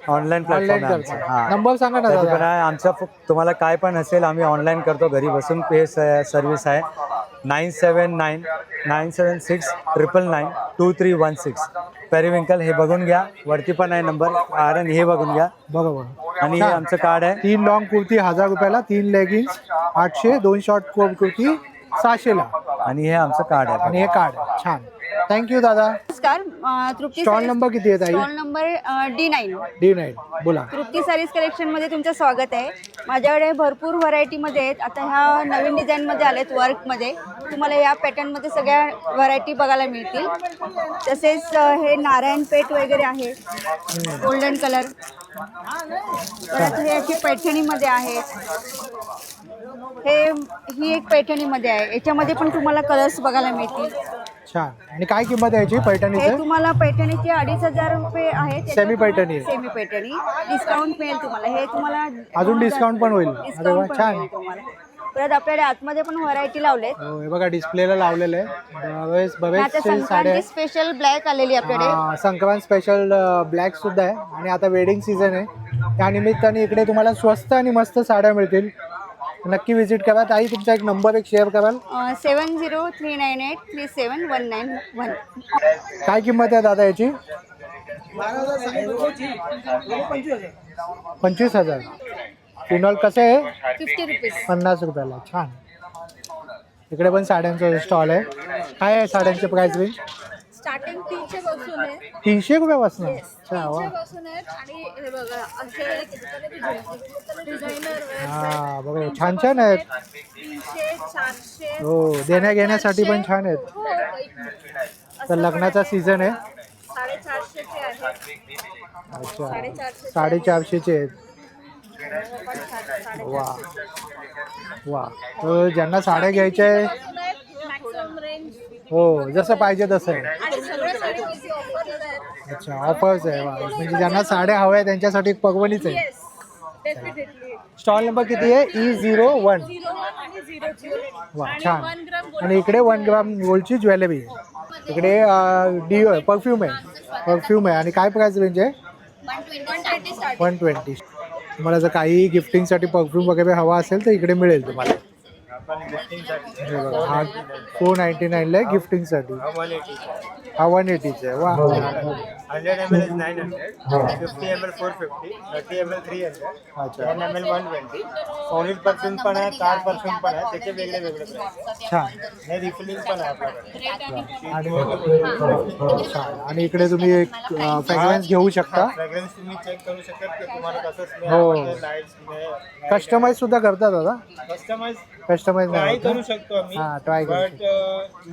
ऑनलाईन प्लॅटफॉर्म आहे आमचं. हां, नंबर सांगा ना कधी दादा. पण आहे आमचा. तुम्हाला काय पण असेल आम्ही ऑनलाईन करतो, घरी बसून पे सर्व्हिस आहे. 979996992316 पेरिविंकल. हे बघून घ्या, वरती पण आहे नंबर. कारण हे बघून घ्या. बरोबर. आणि हे आमचं कार्ड आहे. 3 लॉंग कुर्ती 1000 रुपयाला, 3 लेगिन्स 800, 2 शॉर्ट कुर्ती 600 ला. आणि हे आमचं कार्ड आहे. आणि हे कार्ड. छान, थँक्यू दादा. नमस्कार, तृप्ती स्टॉल नंबर किती आहे ताई? Stall number D9. D9. बोला. तृप्ती सारीज कलेक्शनमध्ये तुमचं स्वागत आहे. माझ्याकडे भरपूर व्हरायटीमध्ये आहेत. आता ह्या नवीन डिझाईनमध्ये आलेत वर्कमध्ये. तुम्हाला या पॅटर्नमध्ये सगळ्या व्हरायटी बघायला मिळतील. तसेच हे नारायण पेठ वगैरे आहे, गोल्डन कलर. परत हे अशी पैठणीमध्ये आहेत. ही एक पैठणीमध्ये आहे. याच्यामध्ये पण तुम्हाला कलर्स बघायला मिळतील. छान. आणि काय किंमत आहे याची पैठणीची? हे तुम्हाला पैठणीची 2500 रुपये आहेत. Semi Paithani. Semi Paithani discount मिळेल तुम्हाला. हे तुम्हाला अजून डिस्काउंट पण होईल. अरे वा, छान. परत आपल्याकडे आतमध्ये पण व्हरायटी लावलेत. हे बघा, डिस्प्लेला लावलेलं आहे. बरेचसे साड्या आहेत. स्पेशल ब्लॅक आलेली आपल्याकडे. संक्रांत स्पेशल ब्लॅक सुद्धा आहे. आणि आता वेडिंग सीझन आहे, त्या निमित्ताने इकडे तुम्हाला स्वस्त आणि मस्त साड्या मिळतील. नक्की विजिट करा. ताई, तुमचा एक नंबर एक शेअर कराल? 7039837191. काय किंमत आहे दादा याची? 25,000. फिनॉल कसं आहे? 50 रुपीज. 50 रुपयाला. छान. इकडे पण साड्यांचा स्टॉल आहे. काय आहे साड्यांचे प्राइस रेंज? स्टार्टिंग 300 पासून आहे. 300 रुपयापासून? अच्छा, वा. 300 पासून आहेत. आणि हे बघा असे डिझायनर हा, बघा छान छान आहेत. 300 400. हो, देण्या घेण्यासाठी पण छान आहेत. तर लग्नाचा सीझन आहे. 450 चे आहेत. अच्छा, 450चे आहेत. वा वा. तर ज्यांना साड्या घ्यायच्या आहे, मॅक्सिमम रेंज. हो, जसं पाहिजे तसं आहे. आणि सगळ्या साडीवरती ऑफर आहेत. अच्छा, ऑफर्स आहे. वा, म्हणजे ज्यांना साड्या हव्या आहेत त्यांच्यासाठी एक पगवणीच आहे. डेफिनेटली. स्टॉल नंबर किती आहे? E01. 01 आणि 02. वा, छान. आणि इकडे 1 ग्राम गोल्डची ज्वेलरी. इकडे परफ्यूम आहे. परफ्यूम आहे. आणि काय प्राइस रेंज आहे? 120. तुम्हाला जर काही गिफ्टिंगसाठी परफ्यूम वगैरे हवा असेल तर इकडे मिळेल तुम्हाला. हा 499 आहे गिफ्टिंगसाठी. हा 180 आहे. वा. 100 ml is 900, 50 ml 450, 30 ml 300, 10 ml 120. Solid perfume पण आहे, कार परफ्यूम पण आहे, त्याचे वेगळे वेगळे प्राइस. छान. हे रिफिलिंग पण आहे आपल्याकडे. आणि इकडे तुम्ही एक फ्रॅग्रन्स घेऊ शकता. फ्रॅग्रन्स तुम्ही चेक करू शकता की तुम्हाला कसं हो. स्मेल, लाईट्स, कस्टमाइज सुद्धा करतात दादा? कस्टमाइज कस्टमाइज ट्राय करू शकतो आम्ही. हा ट्राय करू बट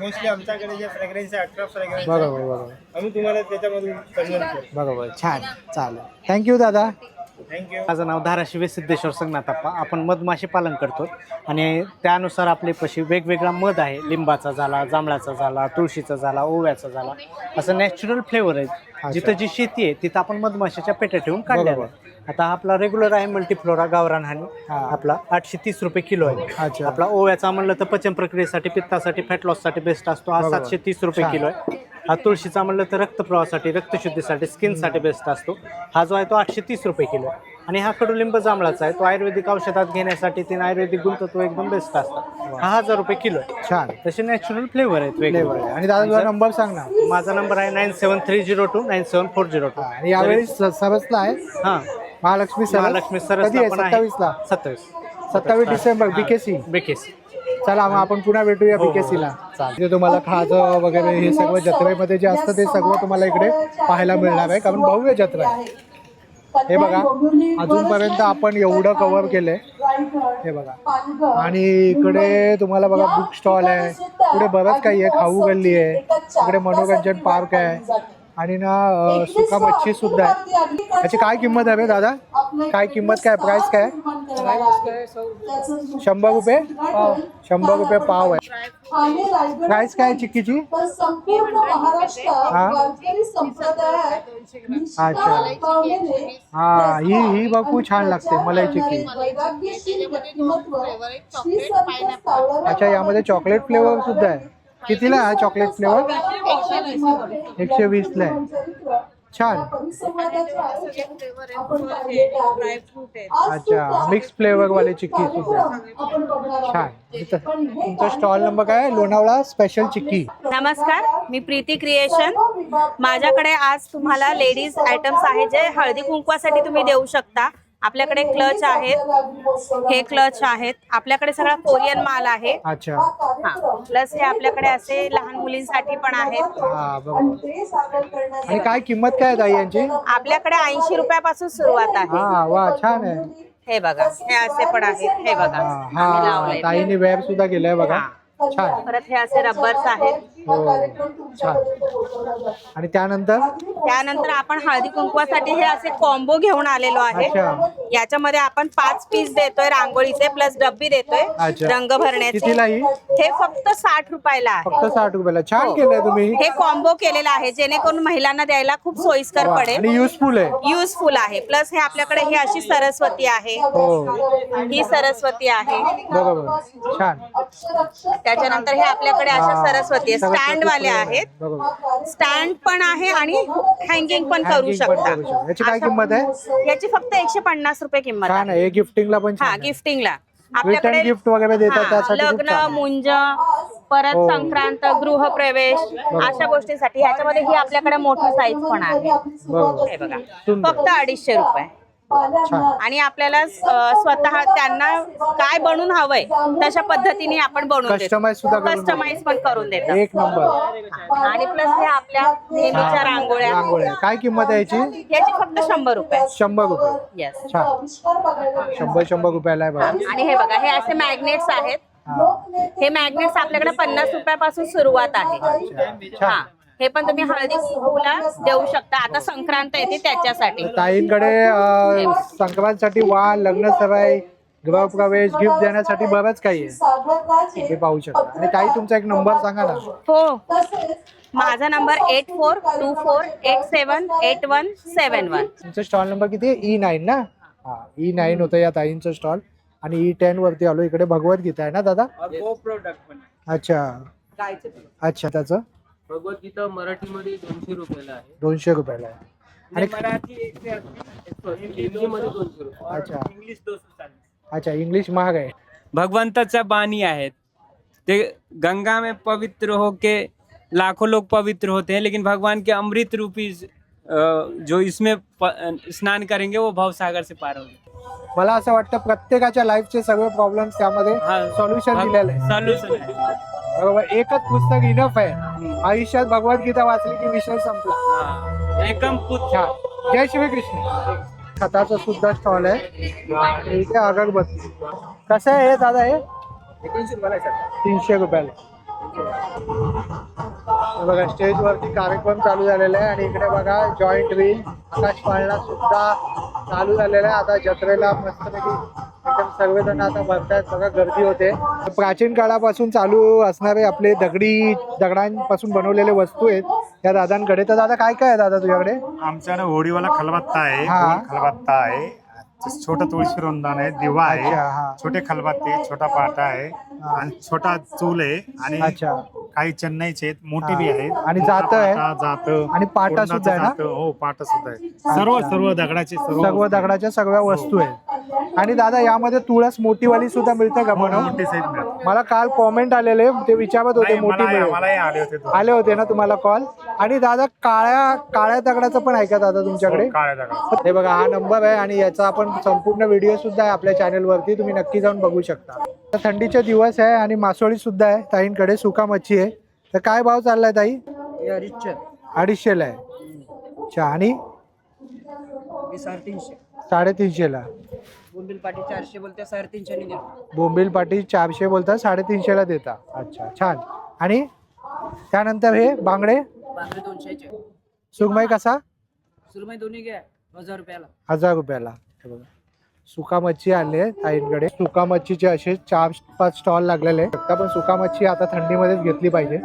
मोस्टली आमच्याकडे जे फ्रेग्रन्स आहे 18 फ्रेग्रन्स बरोबर आम्ही तुम्हाला त्याच्यामधून कन्वर्ट करू. बरोबर छान चालेल थँक्यू दादा. थँक्यू. माझं नाव धाराशिव सिद्धेश्वर संगनाथप्पा. आपण मधमाशी पालन करतो आणि त्यानुसार आपले पशी वेगवेगळा मध आहे. लिंबाचा झाला, जांभळाचा झाला, तुळशीचा झाला, ओव्याचा झाला, असं नॅचरल फ्लेवर आहे. जिथं जी शेती आहे तिथं आपण मधमाशीच्या पेट्या ठेवून काढल्या. आता आपला रेग्युलर आहे मल्टीफ्लोरा गावरान हानी आपला 830 रुपये किलो आहे. आपला ओव्याचा म्हणलं तर पचन प्रक्रियेसाठी, पित्तासाठी, फॅट लॉससाठी बेस्ट असतो हा 730 रुपये किलो आहे. हा तुळशीचा म्हणलं तर रक्तप्रवाहासाठी, रक्तशुद्धीसाठी, स्किनसाठी बेस्ट असतो. हा जो आहे तो 830 रुपये किलो आहे. आणि हा कडुलिंब जांभळाचा आहे तो आयुर्वेदिक औषधात घेण्यासाठी तीन आयुर्वेदिक गुणतत्व एकदम बेस्ट असतात. हा 1000 रुपये किलो आहे. छान तसे नॅचरल फ्लेवर आहेत वेगवेगळे. आणि दादा तुझा नंबर सांग ना. माझा नंबर आहे 973029 97402. आणि यावेळी सरसला आहे हां महालक्ष्मी महालक्ष्मी सरस कधी आहे? 27 डिसेंबर बीकेसी. चला मग आपण पुन्हा भेटूया बीकेसीला. चालेल. तुम्हाला खाजं वगैरे हे सगळं जत्रेमध्ये जे असतं ते सगळं तुम्हाला इकडे पाहायला मिळणार आहे कारण भव्य जत्रा आहे. हे बघा अजूनपर्यंत आपण एवढं कव्हर केलंय हे बघा. आणि इकडे तुम्हाला बघा बुक स्टॉल आहे, पुढे बरंच काही आहे, खाऊ गल्ली आहे, इकडे मनोरंजन पार्क आहे आणि ना सुका मच्छी सुद्धा आहे. याची काय किंमत आहे दादा? काय किंमत काय प्राइस काय? 100 रुपये 100 रुपये पाव आहे. प्राइस काय चिक्कीची? अच्छा हा ही बघू छान लागते मलाई चिक्की. अच्छा यामध्ये चॉकलेट फ्लेवर सुद्धा आहे. कितीला आहे चॉकलेट फ्लेवर? 120 ला आहे. छान. अच्छा मिक्स फ्लेवर वाले चिक्की सुद्धा छान. तुमचा स्टॉल नंबर काय? लोणावळा स्पेशल चिक्की. नमस्कार, मी प्रीती क्रिएशन. माझ्याकडे आज तुम्हाला लेडीज आयटम्स आहेत जे हळदी कुंकवासाठी तुम्ही देऊ शकता. आपल्याकडे क्लच आहेत, हे क्लच आहेत, आपल्याकडे सगळा कोरियन माल आहे. अच्छा प्लस हे आपल्याकडे असे लहान मुलींसाठी पण आहेत. आणि काय किंमत काय आहे यांची? आपल्याकडे 80 रुपयापासून सुरुवात आहे. हा वा छान आहे. हे बघा हे असे पण आहेत. हे बघा हा ताईने वेब सुद्धा केलंय बघा छान. परत हे असे रबर्स आहेत. छान. आणि त्यानंतर आपण हळदी कुंकवासाठी हे असे कॉम्बो घेऊन आलेलो आहे. याच्यामध्ये आपण 5 पीस देतोय रांगोळीचे प्लस डब्बी देतोय रंग भरण्याचे. हे फक्त 60 रुपयाला आहे. फक्त 60 रुपयाला. छान केलंय तुम्ही. हे कॉम्बो केलेलं आहे जेणेकरून महिलांना द्यायला खूप सोयीस्कर पडेल आणि युजफुल आहे. प्लस हे आपल्याकडे ही अशी सरस्वती आहे. ही सरस्वती आहे. बरोबर छान. त्याच्यानंतर हे आपल्याकडे अशा सरस्वती स्टँड वाले आहेत. स्टँड पण आहे आणि हँगिंग पण करू शकता. याची काय किंमत आहे? याची फक्त 150 रुपये किंमत छान आहे. गिफ्टिंगला पण हा गिफ्टिंगला आपल्याकडे गिफ्ट वगैरे देतात त्यासाठी लग्न, मुंज, परत संक्रांत, गृहप्रवेश अशा गोष्टींसाठी. ह्याच्यामध्ये ही आपल्याकडे मोठी साईज पण आहे. हे बघा फक्त 250 रुपये. आणि आपल्याला स्वतः त्यांना काय बनवून हवंय तशा पद्धतीने आपण बनवून कस्टमाइज पण करून देतो. एक नंबर. आणि प्लस हे आपल्या नेहमीच्या रांगोळ्या. काय किंमत आहे याची? याची फक्त 100 रुपये. 100 रुपये. येस. छान. 100 रुपयाला आहे बघा. आणि हे बघा हे असे मॅग्नेट्स आहेत. हे मॅग्नेट्स आपल्याकडे 50 रुपयापासून सुरुवात आहे. हा हे पण तुम्ही हळदी कुंकूला देऊ शकता. आता संक्रांत येते त्याच्यासाठी. ताईंकडे संक्रांतसाठी वाण, लग्न सराई, गृहप्रवेश, गिफ्ट देण्यासाठी बरंच काही आहे. हे पाहू शकता. आणि ताई तुमचा एक नंबर सांगा ना. हो माझा नंबर 8424878171. तुमचा स्टॉल नंबर किती आहे? E9 ना. हा E9 होतं या ताईंचं स्टॉल. आणि E10 वरती आलो. इकडे भगवद्गीता आहे ना दादा? अच्छा अच्छा. त्याचं भगवद्गीता मराठीमध्ये 200 रुपयाला आहे. 200 रुपयाला आहे. आणि मराठी हिंदीमध्ये 200 रुपये. अच्छा इंग्लिश 240. अच्छा इंग्लिश महाग आहे. भगवंताच्या बाणी आहेत ते गंगा में पवित्र होके लाखों लोग पवित्र होते हैं, लेकिन भगवान के अमृत रूपी जो इसमें स्नान करेंगे वो भवसागर से पार होंगे. मला असं वाटतं प्रत्येकाच्या लाईफचे सगळे प्रॉब्लेम्स त्यामध्ये सॉल्युशन दिलेलं आहे. सॉल्युशन बरोबर. एकच पुस्तक इनफ आहे. आयुष्यात भगवद्गीता वाचली की विषय संपला. एकदम छान. जय श्री कृष्ण. खताचा सुद्धा स्टॉल आहे. इथे अगरबत्ती. कसं आहे हे दादा? हे 300 रुपयाला. हे बघा स्टेजवरती कार्यक्रम चालू झालेला आहे आणि इकडे बघा जॉईंट व्हील आकाश पाळणा सुद्धा चालू झालेला आहे. आता जत्रेला मस्तपैकी एकदम सर्वजण आता भरतात बघा, गर्दी होते. प्राचीन काळापासून चालू असणारे आपले दगडांपासून बनवलेले वस्तू आहेत त्या दादांकडे. तर दादा काय काय आहे दादा तुझ्याकडे? आमच्याकडे होडीवाला खलबत्ता आहे, खलबत्ता आहे, छोटा तुळशी रोंदान आहे, दिवा आहे, छोटे खलबत्ते, छोटा पाटा आहे आणि छोटा चूल आहे आणि काही चेन्नईचे आहेत, मोठी बी आहेत आणि जात आहे आणि पाटा सुद्धा आहे ना? हो पाटा सुद्धा आहे. सर्व दगडाचे सर्व दगडाच्या सगळ्या वस्तू आहेत. आणि दादा यामध्ये तुळस मोठीवाली सुद्धा मिळते का बनवून? मला काल कॉमेंट आलेले ते विचारत होते मोठी आले होते ना तुम्हाला कॉल. आणि दादा काळ्या दगडाचं पण आहे का दादा तुमच्याकडे? हे बघा हा नंबर आहे आणि याचा आपण संपूर्ण व्हिडिओ सुद्धा आहे आपल्या चॅनल वरती, तुम्ही नक्की जाऊन बघू शकता. थंडीचे दिवस आहे आणि मासोळी सुद्धा आहे ताईंकडे, सुका मच्छी आहे. तर काय भाव चाललाय ताई? 250 ला आहे. अच्छा आणि 350 ला. बोंबील पाटी 400 बोलते 350 ने. बोंबील पाटी 400 बोलता 350 ला देता. अच्छा छान. आणि त्यानंतर हे बांगडे 200 सुरमई कसा? सुरमई दोन्ही घ्या 1000 रुपयाला. 1000 रुपयाला. सुका मच्छी आली आहे ताईंकडे. सुका मच्छीचे असे 4-5 स्टॉल लागलेले आहे. पण सुका मच्छी आता थंडीमध्येच घेतली पाहिजे.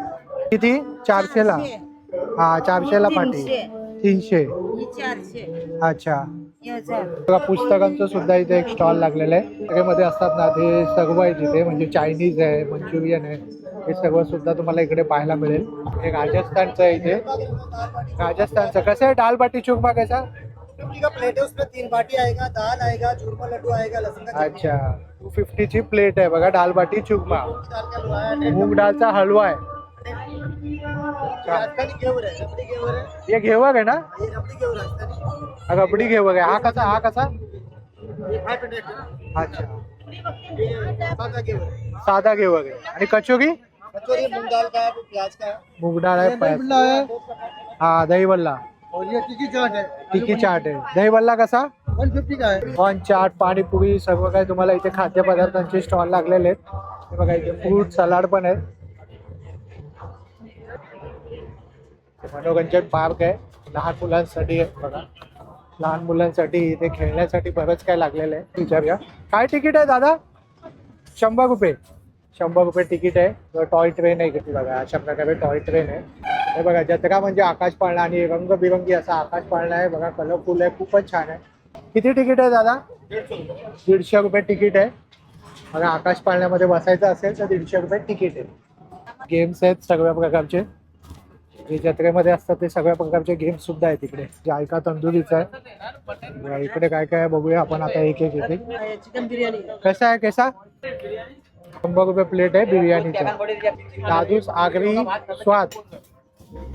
किती? 400 ला. हा 400 ला पाटी. 300. अच्छा. बघा पुस्तकांचं सुद्धा इथे एक स्टॉल लागलेलं आहे. त्यामध्ये असतात ना ते सर्व आहे तिथे, म्हणजे चायनीज आहे, मंचुरियन आहे, हे सर्व सुद्धा तुम्हाला इकडे पाहायला मिळेल. हे राजस्थानचं आहे इथे. राजस्थानचं कसं आहे? दाल बाटी चूरमा कैसा? 50 का प्लेट है, उसमें 3 बाटी आएगा, दाल आएगा, चूरमा लड्डू आएगा, लहसुन का. अच्छा 250 ची प्लेट आहे बघा. दाल बाटी चूरमा, मूग डाळचा हलवा आहे. हे घेवर आहे ना? रबडी घेवर आहे. हा कसा? अच्छा साधा घेवर आहे. आणि कचोरी? मूंग दाल का, प्याज का. मूग डाळ आहे. हा दही वल्ला. और ये टिक्की चाट है. टिक्की चाट आहे. दही वल्ला कसा? 150 का है. कॉर्न चाट, पाणीपुरी सर्व काही तुम्हाला इथे खाद्यपदार्थांचे स्टॉल लागलेले आहेत. हे बघा इथे फ्रूट सलाड पण आहे. मनोरंजन पार्क आहे, लहान मुलांसाठी आहे बघा. लहान मुलांसाठी इथे खेळण्यासाठी बरंच काय लागलेलं आहे. विचारूया काय तिकीट आहे दादा? 100 रुपये. 100 रुपये तिकीट आहे. टॉय ट्रेन आहे किती बघा, अशा प्रकारे टॉय ट्रेन आहे. हे बघा जत्रा म्हणजे आकाश पाळणा आणि रंगबिरंगी असा आकाश पाळणा आहे बघा. कलरफुल आहे, खूपच छान आहे. किती तिकीट आहे दादा? 150 रुपये तिकीट आहे बघा. आकाश पाळण्यामध्ये बसायचं असेल तर 150 रुपये तिकीट आहे. गेम्स आहेत सगळ्या प्रकारचे, जे जत्रेमध्ये असतात ते सगळ्या प्रकारचे गेम्स सुद्धा आहेत इकडे. जायका तंदुरीचा आहे. इकडे काय काय बघूया आपण आता एक चिकन बिर्याणी कसा आहे? 100 रुपये प्लेट आहे बिर्याणीचा. दादूस आगरी स्वाद.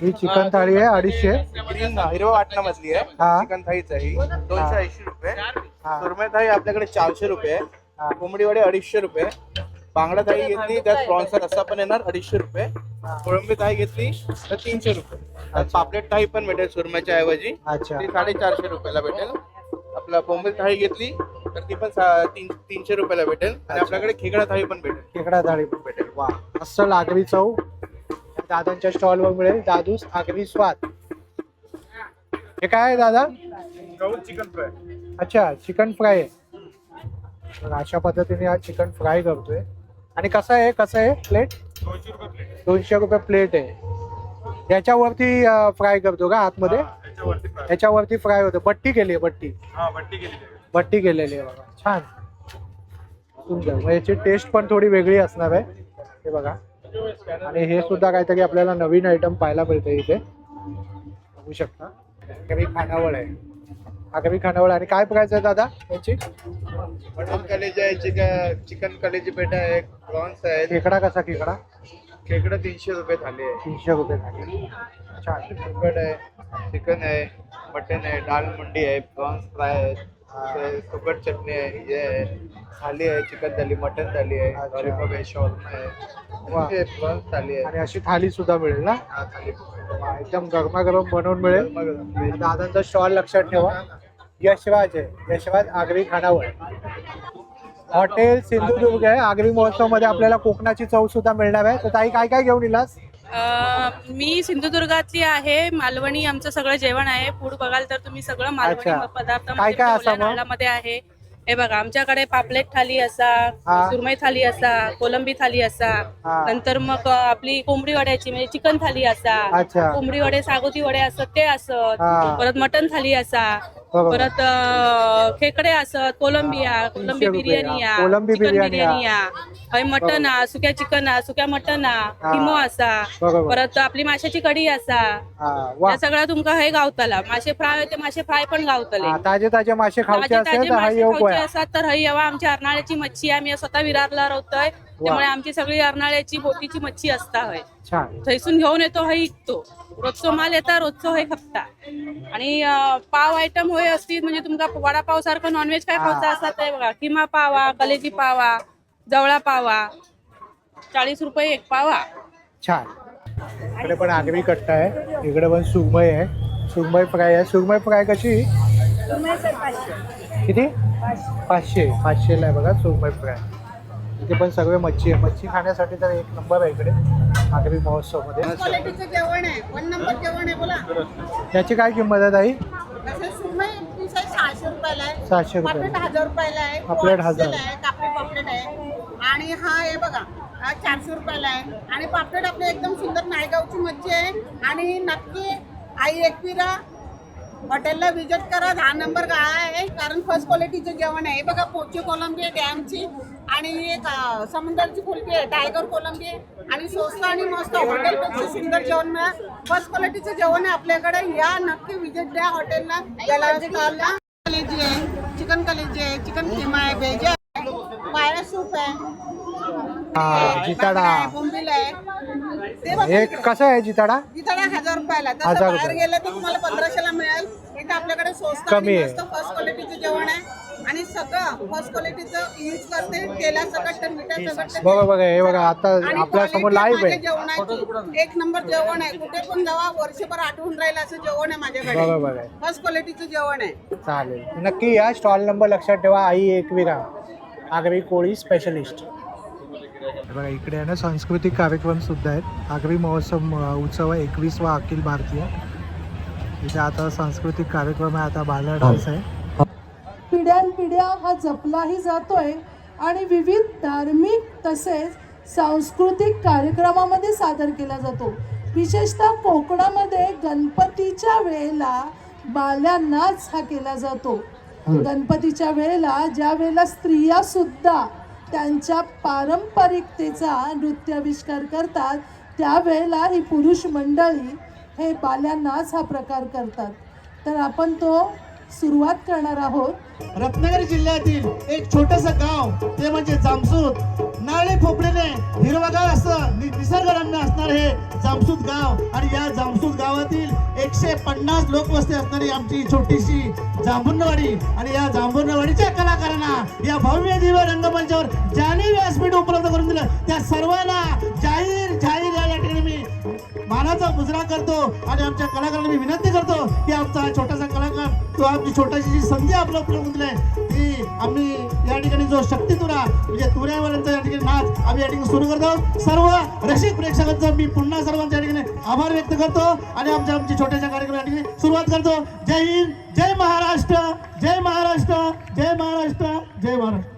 ही चिकन थाळी आहे 250. हिरवा वाटणा मछली आहे. चिकन थाळीच आहे 280 रुपये. सुरमई थाळी आपल्याकडे 400 रुपये. कोंबडी वडे 250 रुपये. बांगडा थाळी घेतली त्यात प्रॉन्सचा रस्सा पण येणार 250 रुपये. कोळंबी थाळी घेतली तर 300 रुपये. पापलेट थाळी पण भेटेल सुरमईच्या ऐवजी, ती 450 रुपयाला भेटेल. आपला बोंबील थाळी घेतली तर ती पण 300 रुपयाला भेटेल. आणि आपल्याकडे खेकडा थाळी पण भेटेल. खेकडा थाळी पण भेटेल. वा अस्सल आगरी चव दादांच्या स्टॉलवर मिळेल. दादूस आगरी स्वाद. हे काय आहे दादा? Chicken fry. अच्छा चिकन फ्राय आहे. अशा पद्धतीने हा चिकन फ्राय करतोय. आणि कसं आहे प्लेट? 200 रुपये प्लेट आहे. याच्यावरती फ्राय करतो का आतमध्ये? याच्यावरती फ्राय होतं. बट्टी केली आहे. बट्टी केलेली आहे बघा. छान सुंदर. याची टेस्ट पण थोडी वेगळी असणार आहे हे बघा. आणि हे सुद्धा काहीतरी आपल्याला नवीन आयटम पाहायला मिळते इथे बघू शकता. आगरी खानावळ आहे. आगरी खानावळ. आणि काय प्राइस आहे दादा याची? मटन कलेजी आहे, चिकन कलेजी पेटा आहे, प्रॉन्स आहे. खेकडा कसा? खेकडा 300 रुपये थाली आहे. 300 रुपये थाली. छान. चिकन आहे, चिकन आहे, मटन आहे, दाल मंडी आहे, प्रॉन्स फ्राय आहे, सुकट चटणी आहे, हे आहे, थाली आहे, चिकन थाली, मटन थाली आहे, लॉलीपॉप आहे, शॉर्मा आहे, प्रॉन्स थाली आहे. आणि अशी थाली सुद्धा मिळेल ना? एकदम गरमागरम बनवून मिळेल. दादांचा स्टॉल लक्षात ठेवा. यशराज आहे. यशराज आगरी खानावळ. हॉटेल सिंधुदुर्ग आहे. आगरी महोत्सव मध्ये आपल्याला कोकणाची चव सुद्धा मिळणार आहे. तर ताई काय काय घेऊन इलास? मी सिंधुदुर्गातली आहे. मालवणी आमचं सगळं जेवण आहे. फूड बघाल तर तुम्ही सगळं मालवणी अच्छा. पदार्थ काय काय असं मग? नारळामध्ये आहे. हे बघा आमच्याकडे पापलेट थाली असा, सुरमई थाली असा, कोलंबी थाली असा, नंतर मग आपली कोंबडी वड्याची म्हणजे चिकन थाली असा, अच्छा. कोंबडी वडे सागोती वडे असत ते असत, परत मटन थाली असा, बरोबर. परत खेकडे असत, कोलंबी बिर्याणी कोलंबी चिकन बिर्याणी बिर्याणी मटन सुक्या चिकन सुक्या मटन किमो असा, बरोबर. परत आपली माशाची कढी असा, वा. या सगळ्या तुमका हे गावताला. मासे फ्राय ते मासे फ्राय पण गावतले. ताजे ताजे मासे खायचे ताजे असेल तर हा मासे योग खायचे आहे. असतात तर हई यावा. आमची अर्नाळ्याची मच्छी आम्ही स्वतः विरारला राहतोय, त्यामुळे आमची सगळी अर्नाळ्याची बोटीची मच्छी असता हय. छान. थैसून घेऊन येतो हई इकतो. रोजचो माल येता रोजचो हय खपता. आणि पाव आयटम होय असतील म्हणजे तुमका वडापाव सारखं नॉनव्हेज काय खायचं असतात ते बघा. किमा पावा, कलेजी पावा, जवळा पावा, 40 रुपये एक पावा. छान. इकडे पण आगरी कट्टा आहे. इकडे पण सुरमई आहे. सुरमई फ्राय आहे. सुरमई फ्राय कशी किती? 500ला आहे बघा सुरमई फ्राय. इथे पण सगळे मच्छी आहे. मच्छी खाण्यासाठी तर एक नंबर आहे इकडे आगरी महोत्सव मध्ये. क्वालिटीचं जेवण आहे. 1 नंबर जेवण आहे. बोला त्याची काय किंमत आहे ताई? तसे सुरमई पीस आहे 600 रुपयाला आहे. 600 पापलेट रुपये. 1000 रुपयाला आहे. पापलेट 1000. आहे. कापडी पापलेट आहे. आणि हा आहे बघा 400 रुपयाला आहे. आणि पापलेट आपले एकदम सुंदर नायगावची मच्छी आहे. आणि नक्की आई एकविरा हॉटेलला विजिट करा. 10 नंबर गाळा आहे. कारण फर्स्ट क्वालिटीचं जेवण आहे. बघा पोची कोलंबी आहे डॅमची, आणि एक समुद्राची फुलकी आहे टायगर कोलंबी आहे. आणि स्वस्त आणि मस्त हॉटेलपेक्षा सुंदर जेवण मिळेल. फर्स्ट क्वालिटीचं जेवण आहे आपल्याकडे. या नक्की विजिट द्या हॉटेलला. याला स्टॉलला कलेजी आहे, चिकन कलेजी आहे, चिकन किमा आहे, व्हेज आहे, पाया सूप आहे, जिताडा बोंबील आहे. ते बघा एक कसं आहे जिताडा? जिताडा 1000 रुपयाला. 1000 तसं रुपये. बाहेर गेलं तर तुम्हाला 1500ला मिळेल. इथं आपल्याकडे स्वस्त कमी आणि आहे. मस्त फर्स्ट क्वालिटीचं जेवण आहे. आणि सगळं फर्स्ट क्वालिटीचं यूज करते. तेला सकट मिठा सकट. बघा बघा हे बघा आता आपल्या समोर लाईव्ह आहे. जेवणाची एक नंबर जेवण आहे. कुठे पण जावा वर्षभर आठवून राहील असं जेवण आहे माझ्याकडे. बघा बघा फर्स्ट क्वालिटीचं जेवण आहे. चालेल. नक्की या. स्टॉल नंबर लक्षात ठेवा. आई एकविरा आगरी कोळी स्पेशलिस्ट. बघा इकडे आहे ना सांस्कृतिक कार्यक्रम सुद्धा आहेत. आगरी महोत्सव उत्सव 21वा अखिल भारतीय. इथे आता सांस्कृतिक कार्यक्रम आहे. आता बाला डान्स आहे. पिढ्यानपिढ्या हा जपलाही जातोय आणि विविध धार्मिक तसेच सांस्कृतिक कार्यक्रमामध्ये सादर केला जातो. विशेषतः कोकणामध्ये गणपतीच्या वेळेला बाल्या नाच हा केला जातो. गणपतीच्या वेळेला ज्या वेळेला स्त्रिया सुद्धा त्यांच्या पारंपरिकतेचा नृत्याविष्कार करतात, त्यावेळेला ही पुरुष मंडळी हे बाल्या नाच हा प्रकार करतात. तर आपण तो सुरुवात करणार आहोत. रत्नागिरी जिल्ह्यातील एक छोटंसं गाव ते म्हणजे जामसूत. नारळी पोपडीने हिरवगार असं निसर्गरम्य असणार हे जामसूत गाव. आणि या जामसूत गावातील 150 लोकवस्ती असणारी आमची छोटीशी जांभुर्णवाडी. आणि या जांभुर्णवाडीच्या कलाकारांना या भव्य दिव्य रंगमंचावर ज्यांनी व्यासपीठ उपलब्ध करून दिलं त्या सर्वांना जाहीर या ठिकाणी मी मानाचा मुजरा करतो. आणि आमच्या कलाकारांना मी विनंती करतो की आमचा हा छोटासा कलाकार तो आमची छोटीशी जी संधी आपल्याला उपलब्ध दिली आहे ती आम्ही या ठिकाणी जो शक्ती तुरा म्हणजे तुऱ्यावरचा या ठिकाणी नाच आम्ही या ठिकाणी सुरू करतो. सर्व रसिक प्रेक्षकांचा मी पुन्हा सर्वांच्या ठिकाणी आभार व्यक्त करतो आणि आमची छोट्याशा कार्यक्रमाच्या ठिकाणी सुरुवात करतो. जय हिंद, जय महाराष्ट्र, जय महाराष्ट्र, जय महाराष्ट्र, जय महाराष्ट्र.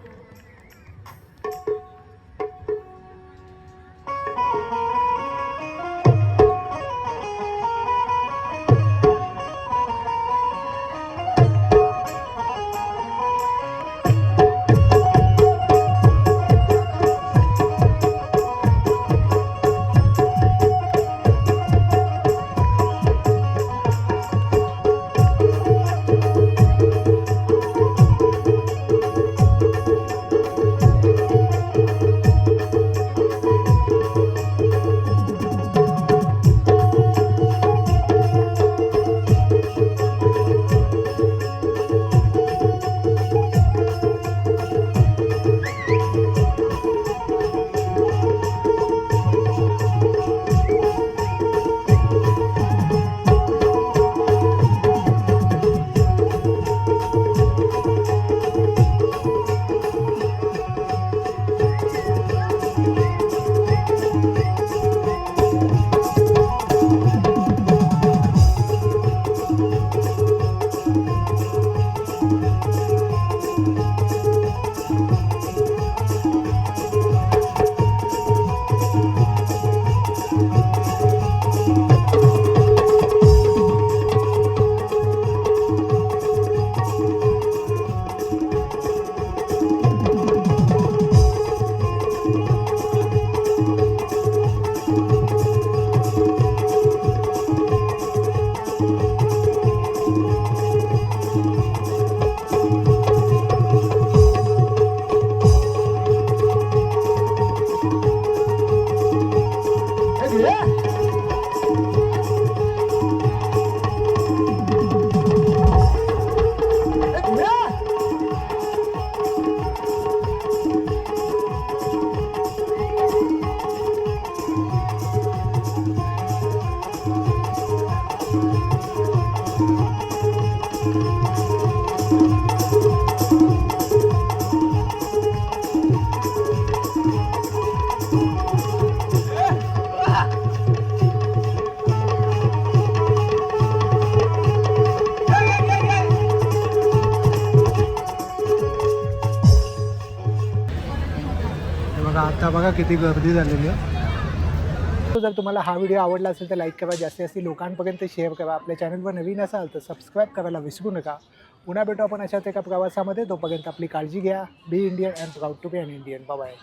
बघा आता बघा किती गर्दी झालेली आहे. जर तुम्हाला हा व्हिडिओ आवडला असेल तर लाईक करा, जास्तीत लोकांपर्यंत शेअर करा. आपल्या चॅनलवर नवीन असाल तर सबस्क्राईब करायला विसरू नका. पुन्हा भेटू आपण अशाच एका प्रवासामध्ये. तोपर्यंत आपली काळजी घ्या. Be Indian and proud to be an Indian. Bye.